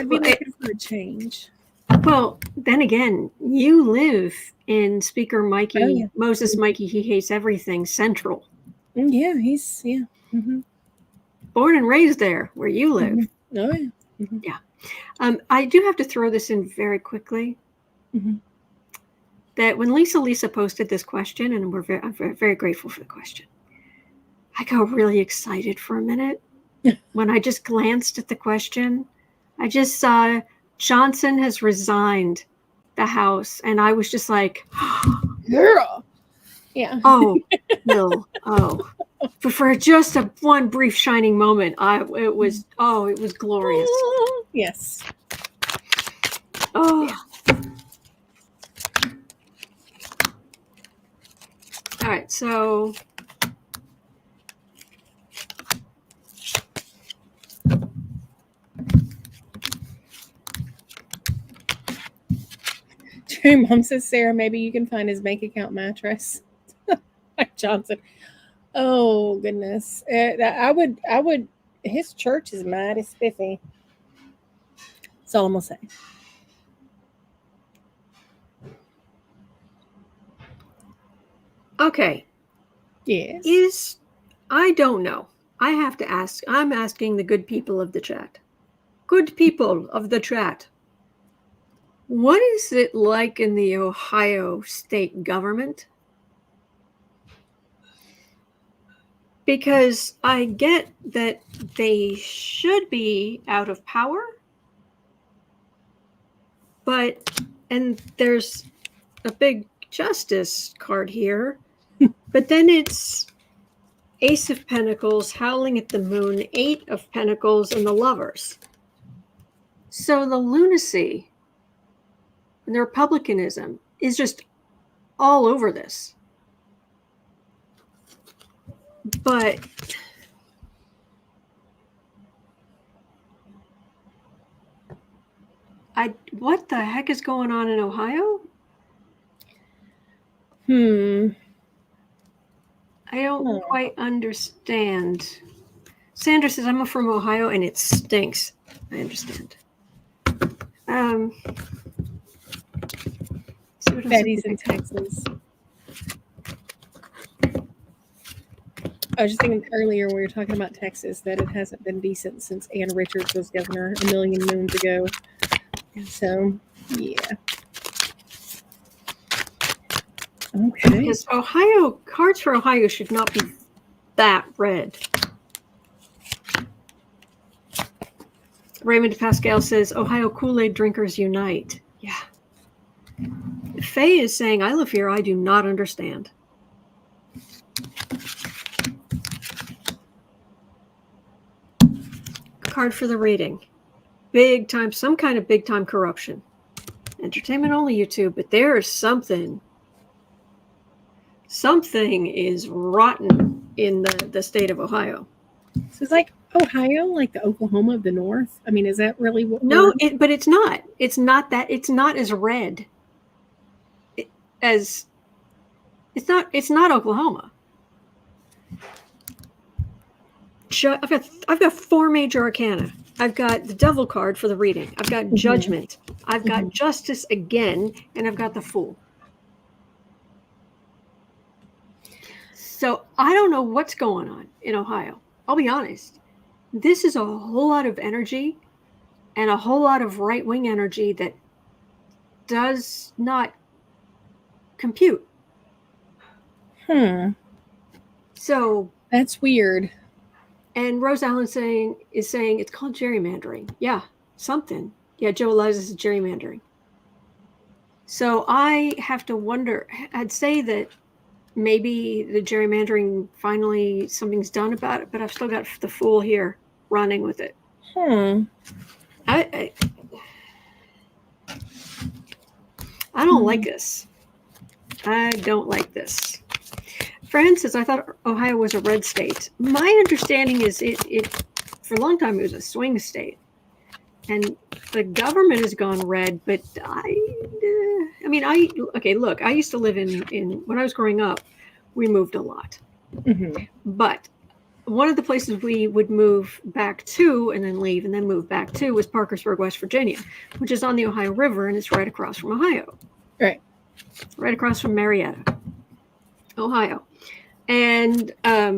be looking for a change. Well, then again, you live in Speaker Mikey, Moses Mikey, he hates everything central. Yeah, he's, Mm-hmm. Born and raised there where you live. Mm-hmm. Oh, yeah. Mm-hmm. Yeah. I do have to throw this in very quickly. Mm-hmm. That when Lisa posted this question, and I'm very, very grateful for the question, I got really excited for a minute. When I just glanced at the question, I just saw Johnson has resigned the House, and I was just like, yeah. Oh, no. Oh. But for just one brief shining moment, it was glorious. Yes. Oh. Yeah. All right, so True Mom says, Sarah, maybe you can find his bank account mattress. Johnson. Oh goodness. I would his church is mighty spiffy. That's all I'm gonna say. Okay. Yes. I don't know. I have to ask. I'm asking the good people of the chat. Good people of the chat. What is it like in the Ohio state government? Because I get that they should be out of power, and there's a big justice card here, but then it's Ace of Pentacles, Howling at the Moon, Eight of Pentacles, and the Lovers. So the lunacy and the republicanism is just all over this. But what the heck is going on in Ohio? I don't quite understand. Sandra says, I'm from Ohio and it stinks. I understand. Betty's in Texas. I was just thinking earlier when we were talking about Texas that it hasn't been decent since Ann Richards was governor a million moons ago. So, yeah. Okay. Because cards for Ohio should not be that red. Raymond Pascal says, Ohio Kool-Aid drinkers unite. Yeah. Faye is saying, I live here, I do not understand. Card for the reading. Big time, some kind of big time corruption. Entertainment only YouTube, but there is something. Something is rotten in the state of Ohio. So it's like Ohio, like the Oklahoma of the North? I mean, is that really what? No, but it's not. It's not that. It's not as red. as it's not Oklahoma. I've got 4 major arcana. I've got the devil card for the reading. I've got judgment. I've got justice again, and I've got the fool. So I don't know what's going on in Ohio. I'll be honest. This is a whole lot of energy and a whole lot of right-wing energy that does not compute. So that's weird. And Rose Allen is saying it's called gerrymandering. Yeah, something. Yeah, Joe Eliza is gerrymandering. So I have to wonder. I'd say that maybe the gerrymandering, finally something's done about it, but I've still got the fool here running with it. I don't like this. I don't like this. Fran says, I thought Ohio was a red state. My understanding is it for a long time it was a swing state. And the government has gone red, but I used to live in when I was growing up, we moved a lot. But one of the places we would move back to and then leave and then move back to was Parkersburg, West Virginia, which is on the Ohio River, and it's right across from Ohio. Right across from Marietta, Ohio. And I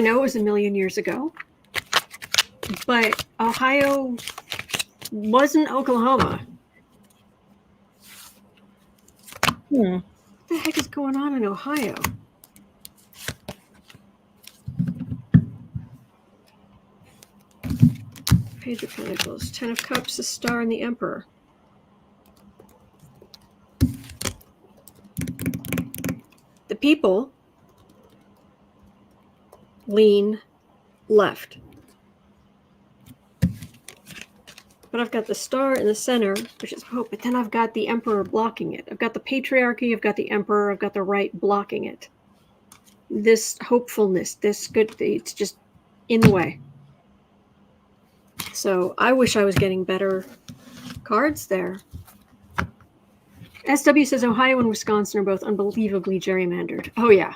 know it was a million years ago, but Ohio wasn't Oklahoma. What the heck is going on in Ohio? Page of Pentacles, 10 of Cups, the Star, and the Emperor. The people lean left. But I've got the Star in the center, which is hope, but then I've got the Emperor blocking it. I've got the patriarchy, I've got the Emperor, I've got the right blocking it. This hopefulness, this good, it's just in the way. So I wish I was getting better cards there. SW says Ohio and Wisconsin are both unbelievably gerrymandered. Oh, yeah.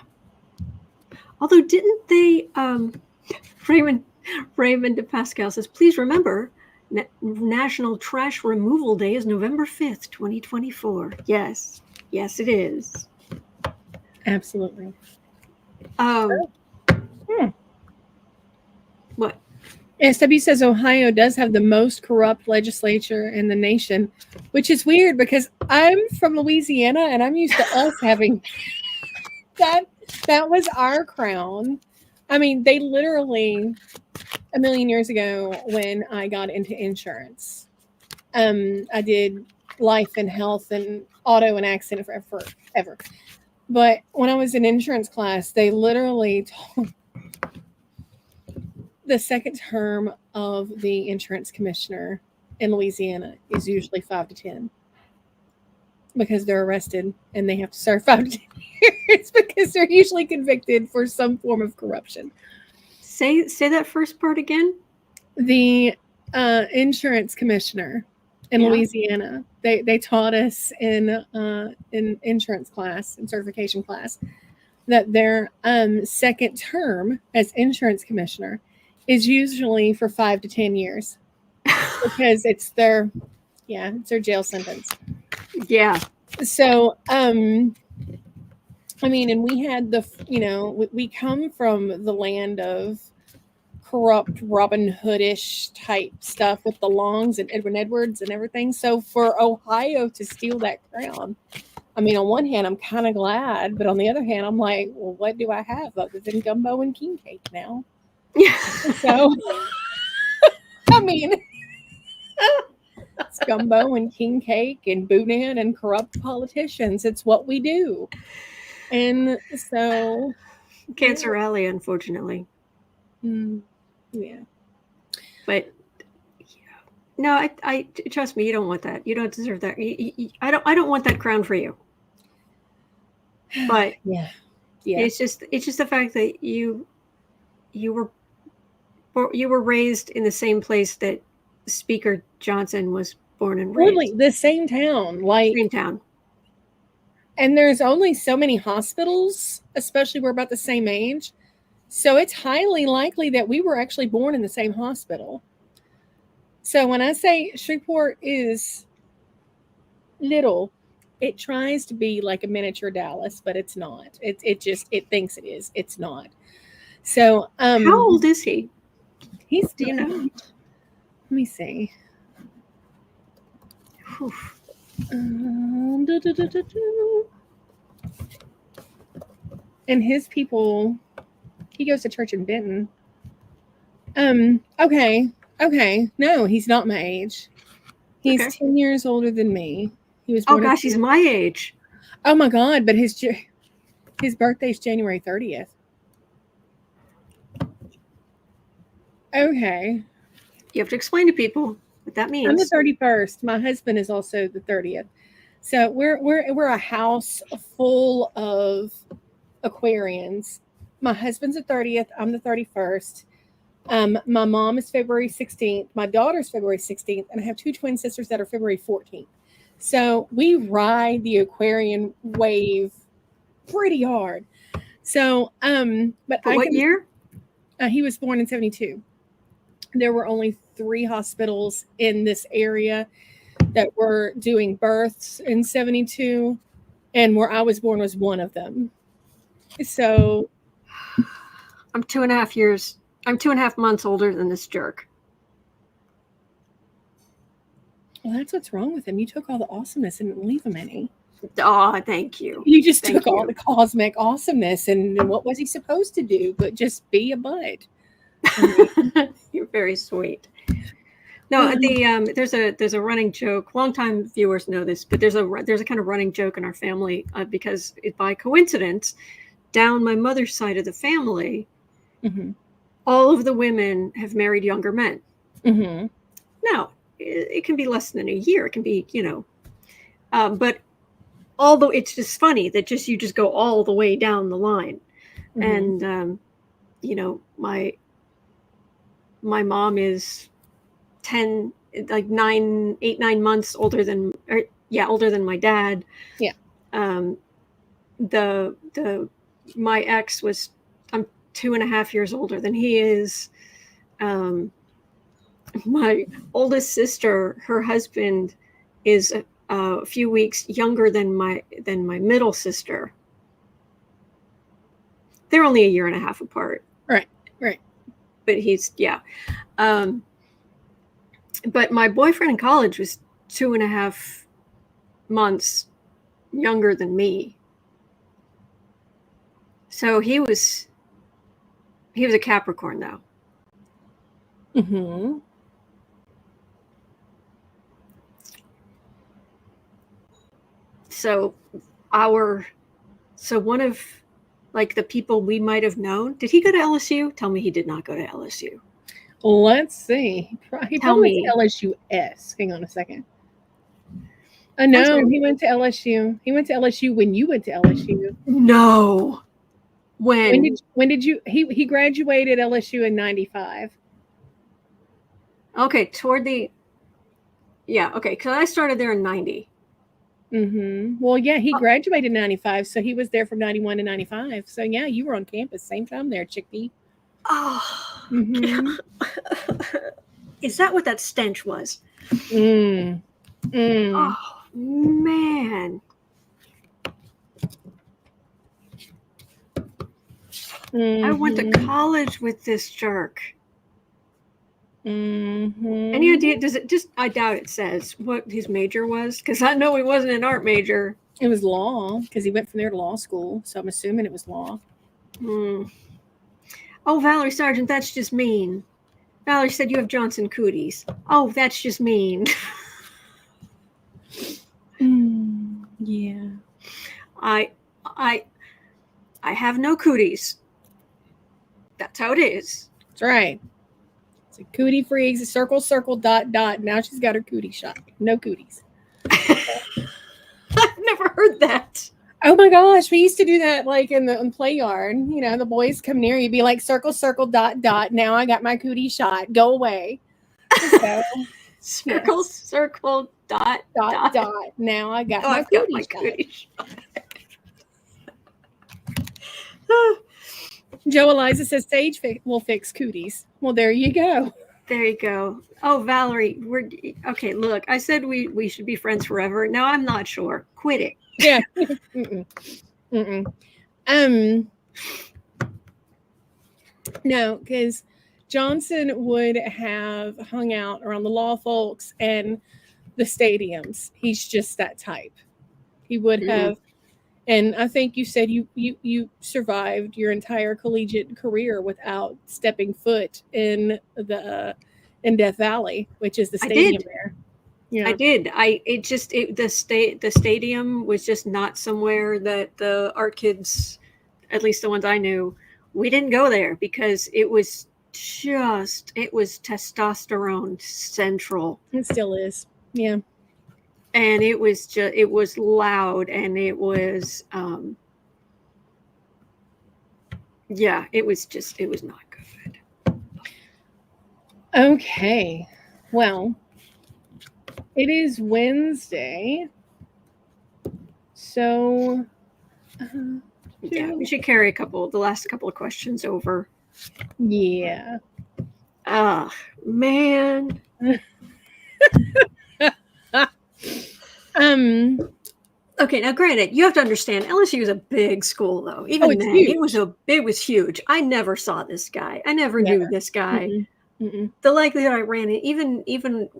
Although, didn't they, Raymond de Pascal says, please remember, National Trash Removal Day is November 5th, 2024. Yes. Yes, it is. Absolutely. What? SW says Ohio does have the most corrupt legislature in the nation, which is weird because I'm from Louisiana and I'm used to us having that. That was our crown. I mean, they literally, a million years ago when I got into insurance, I did life and health and auto and accident forever. But when I was in insurance class, they literally told the second term of the insurance commissioner in Louisiana is usually 5 to 10 because they're arrested and they have to serve 5 to 10 years because they're usually convicted for some form of corruption. Say that first part again. The insurance commissioner in Louisiana, they taught us in insurance class and certification class that their second term as insurance commissioner is usually for 5 to 10 years because it's their jail sentence. Yeah. So, I mean, and we had we come from the land of corrupt Robin Hood-ish type stuff with the Longs and Edwin Edwards and everything. So for Ohio to steal that crown, I mean, on one hand, I'm kind of glad, but on the other hand, I'm like, well, what do I have other than gumbo and king cake now? So, I mean, it's gumbo and king cake and boudin and corrupt politicians. It's what we do. And so... Cancer Alley, unfortunately. Yeah. But, no, I trust me, you don't want that. You don't deserve that. I don't want that crown for you. But yeah. It's just the fact that you were raised in the same place that Speaker Johnson was born and Really, raised. the same town, like Same town. and there's only so many hospitals, especially we're about the same age. So it's highly likely that we were actually born in the same hospital. So when I say Shreveport is little, it tries to be like a miniature Dallas, but it's not. It thinks it is. It's not. So How old is he? he's Do you know? let me see. Whew. And his people, he goes to church in Benton. Okay. No, he's not my age. He's Okay. 10 years older than me. He was Oh born. gosh, he's my age. Oh my God! But his birthday's January 30th. Okay. You have to explain to people what that means. I'm the 31st. My husband is also the 30th. So we're a house full of Aquarians. My husband's the 30th. I'm the 31st. My mom is February 16th. My daughter's February 16th, and I have two twin sisters that are February 14th. So we ride the Aquarian wave pretty hard. So, but what year? He was born in 72. There were only 3 hospitals in this area that were doing births in 72, and where I was born was one of them. So I'm 2.5 months older than this jerk. well, that's what's wrong with him. You took all the awesomeness and didn't leave him any. Oh, thank you. You just Thank took all the cosmic awesomeness, and what was he supposed to do but just be a bud? You're very sweet. No, there's a running joke. Longtime viewers know this, but there's a kind of running joke in our family because by coincidence, down my mother's side of the family, all of the women have married younger men. Now, it can be less than a year. It can be, but although it's just funny that you just go all the way down the line. And, my mom is 8, 9 months older than my dad. Yeah. My ex was, I'm 2.5 years older than he is. My oldest sister, her husband is a few weeks younger than my middle sister. They're only 1.5 years apart. Right. But he's, yeah. But my boyfriend in college was 2.5 months younger than me. So he was a Capricorn though. So one of like the people we might have known, did he go to LSU? Tell me he did not go to LSU. Let's see. He probably went to LSU-S. Hang on a second. No, he went to LSU. He went to LSU when you went to LSU. No. When did you? He graduated LSU in 95. Okay, okay, because I started there in 90. Well, yeah, he graduated in 95, so he was there from 91 to 95. So yeah, you were on campus same time there, Chickpea. Oh. Is that what that stench was? Oh man. I went to college with this jerk. Any idea? Does it just? I doubt it says what his major was, because I know he wasn't an art major. It was law, because he went from there to law school. So I'm assuming it was law. Oh, Valerie Sargent, that's just mean. Valerie said you have Johnson cooties. Oh, that's just mean. Yeah. I have no cooties. That's how it is. That's right. It's a cootie freaks, a circle, circle, dot, dot. Now she's got her cootie shot. No cooties. I've never heard that. Oh my gosh, we used to do that like in the play yard. You know, the boys come near you, be like circle, circle, dot, dot. Now I got my cootie shot. Go away. So, Circle, Yes. circle, dot, Dot, dot. dot. Now I got Oh, my I've got my cootie shot. cootie. Joe Eliza says sage will fix cooties. Well, there you go. There you go. Oh, Valerie, we're okay. Look, I said we should be friends forever. Now I'm not sure. Quit it. Yeah. Mm-mm. Mm-mm. No, because Johnson would have hung out around the law folks and the stadiums. He's just that type. He would have, and I think you said you survived your entire collegiate career without stepping foot in Death Valley, which is the stadium there. Yeah. I did. The stadium was just not somewhere that the art kids, at least the ones I knew, we didn't go there because it was testosterone central. It still is. Yeah. And it was loud, and it was it was not good. Okay. Well, it is Wednesday. So yeah, we should carry the last couple of questions over. Yeah. Ah, man. Okay, now granted, you have to understand LSU is a big school, though. Even then, it was huge. I never saw this guy. I never knew this guy. The likelihood I ran it, even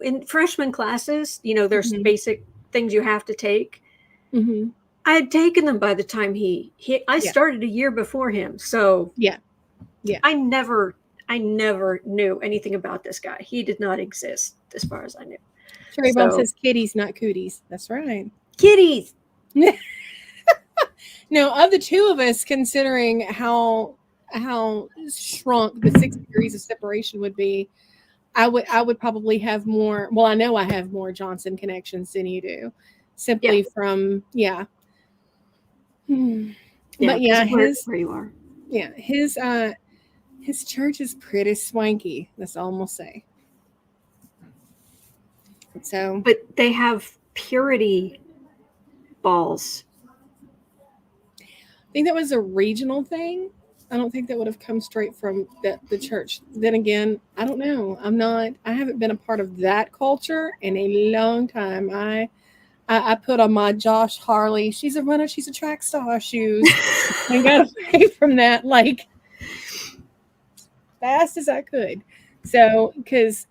in freshman classes, there's basic things you have to take. I had taken them by the time I started a year before him, so yeah. I never knew anything about this guy. He did not exist as far as I knew. Cherry Bomb says kitties, not cooties. That's right. Kitties. No, of the two of us, considering how shrunk the 6 degrees of separation would be, I would probably have more. Well, I know I have more Johnson connections than you do, simply from But yeah, where you are. Yeah, his church is pretty swanky. That's all I'm gonna say. So, but they have purity balls. I think that was a regional thing. I don't think that would have come straight from the church. Then again, I don't know. I haven't been a part of that culture in a long time. I put on my Josh Harley, she's a runner, she's a track star shoes, and got away from that like fast as I could. So, because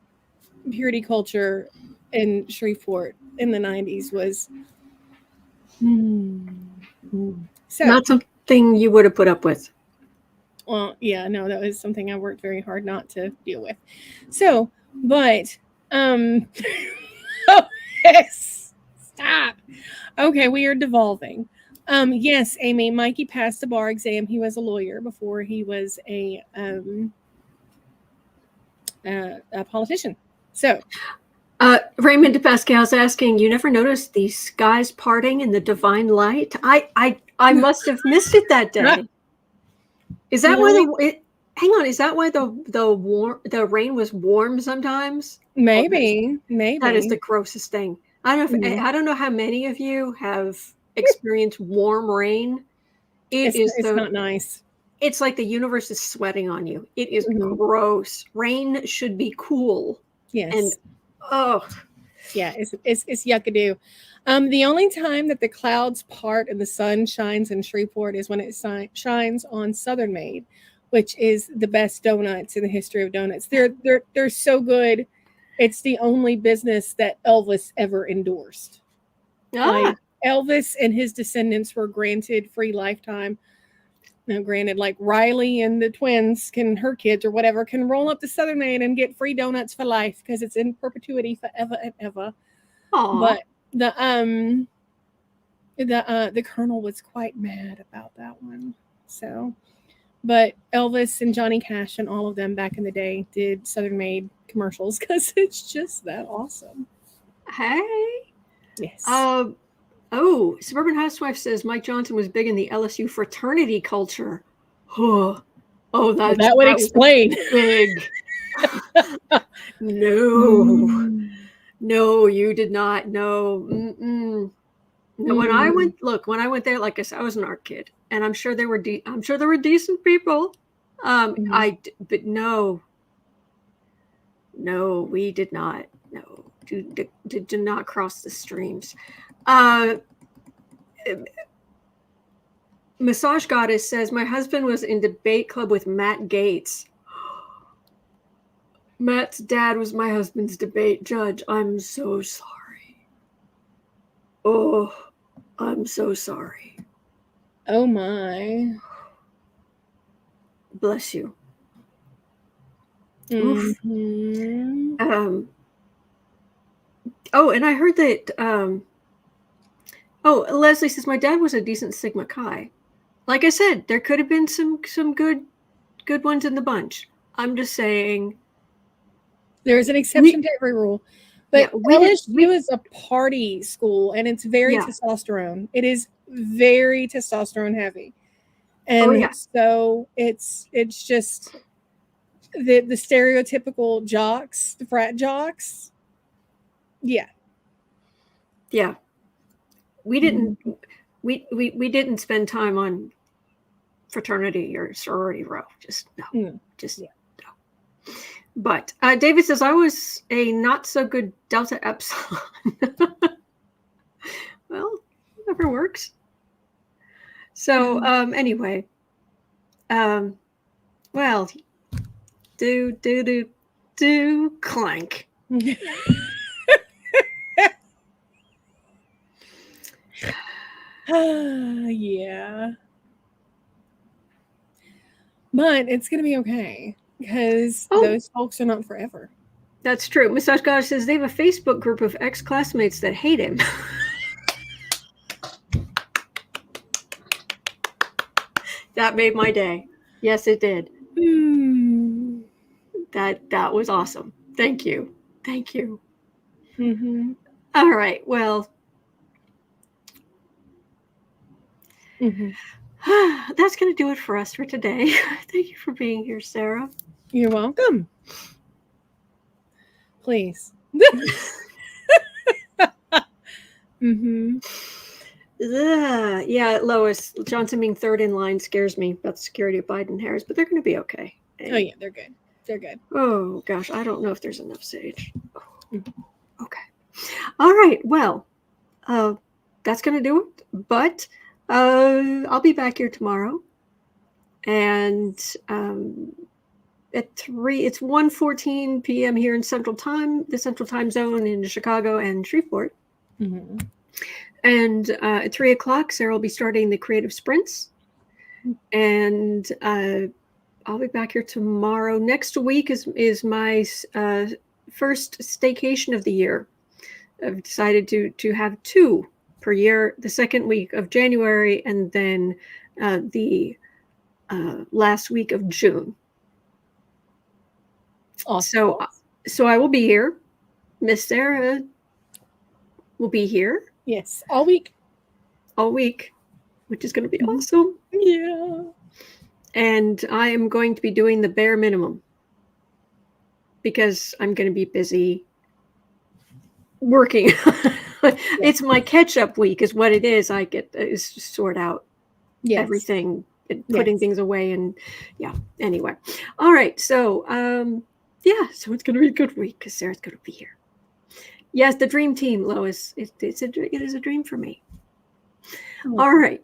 purity culture in Shreveport in the 90s was so not something you would have put up with. Well, yeah, no, that was something I worked very hard not to deal with. So, but stop. Okay, we are devolving. Yes, Amy, Mikey passed the bar exam. He was a lawyer before he was a politician. So, Raymond DePascal's asking, you never noticed the skies parting in the divine light? I must have missed it that day. Is that why hang on, is that why the rain was warm sometimes? Maybe. That is the grossest thing. I don't know how many of you have experienced warm rain. It's not nice. It's like the universe is sweating on you. It is gross. Rain should be cool. Yes. And yeah, it's yuckadoo. The only time that the clouds part and the sun shines in Shreveport is when it shines on Southern Made, which is the best donuts in the history of donuts. They're so good. It's the only business that Elvis ever endorsed. Like, Elvis and his descendants were granted free lifetime. Now, granted, like Riley and the twins her kids or whatever can roll up to Southern Made and get free donuts for life because it's in perpetuity forever and ever. Aww. But the Colonel was quite mad about that one. So, but Elvis and Johnny Cash and all of them back in the day did Southern Made commercials because it's just that awesome. Hey. Yes. Suburban Housewife says Mike Johnson was big in the LSU fraternity culture. That would explain. Big. No. No, you did not. No. Mm-mm. No, when I went there, like I said, I was an art kid, and I'm sure there were decent people. But no, we did not. No, did not cross the streams. Massage Goddess says, my husband was in debate club with Matt Gaetz. Matt's dad was my husband's debate judge. I'm so sorry. Oh, I'm so sorry. Oh my. Bless you. Mm-hmm. And I heard that Leslie says my dad was a decent Sigma Chi. Like I said, there could have been some good ones in the bunch. I'm just saying there's an exception to every rule. But LSU is a party school, and it's very testosterone. It is very testosterone heavy. And so it's just the stereotypical jocks, the frat jocks. Yeah. Yeah. We didn't we didn't spend time on fraternity or sorority row. Just no. No. But David says I was a not so good Delta Epsilon. Well, whatever works. So anyway, well, do clank. Yeah. But it's going to be okay because those folks are not forever. That's true. Massage Goddess says they have a Facebook group of ex-classmates that hate him. That made my day. Yes, it did. That was awesome. Thank you. Mm-hmm. All right. Well, that's going to do it for us for today. Thank you for being here, Sarah. You're welcome. Please. Yeah, Lois Johnson being third in line scares me about the security of Biden and Harris, but they're going to be okay. And, oh yeah, they're good. They're good. Oh gosh, I don't know if there's enough sage. Okay. All right. Well, that's going to do it. But I'll be back here tomorrow, and at 3, it's 1:14 p.m. here in Central Time, the Central Time Zone in Chicago and Shreveport. Mm-hmm. And at 3 o'clock, Sarah will be starting the creative sprints, and I'll be back here tomorrow. Next week is my first staycation of the year. I've decided to have 2 per year, the second week of January and then the last week of June. Awesome. So I will be here. Miss Sarah will be here. Yes, all week, which is going to be awesome. Yeah. And I am going to be doing the bare minimum because I'm going to be busy working. It's my catch-up week is what it is. I get is sort out everything, putting things away, and anyway. All right, so so it's going to be a good week because Sarah's going to be here. Yes, the dream team, Lois. It is a dream for me. All right.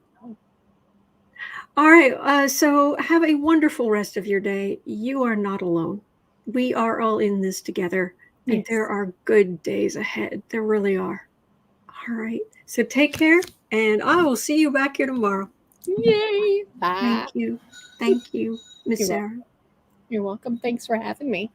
So have a wonderful rest of your day. You are not alone. We are all in this together, and there are good days ahead. There really are. All right. So take care, and I will see you back here tomorrow. Yay! Bye. Thank you, Miss Sarah. You're welcome. Thanks for having me.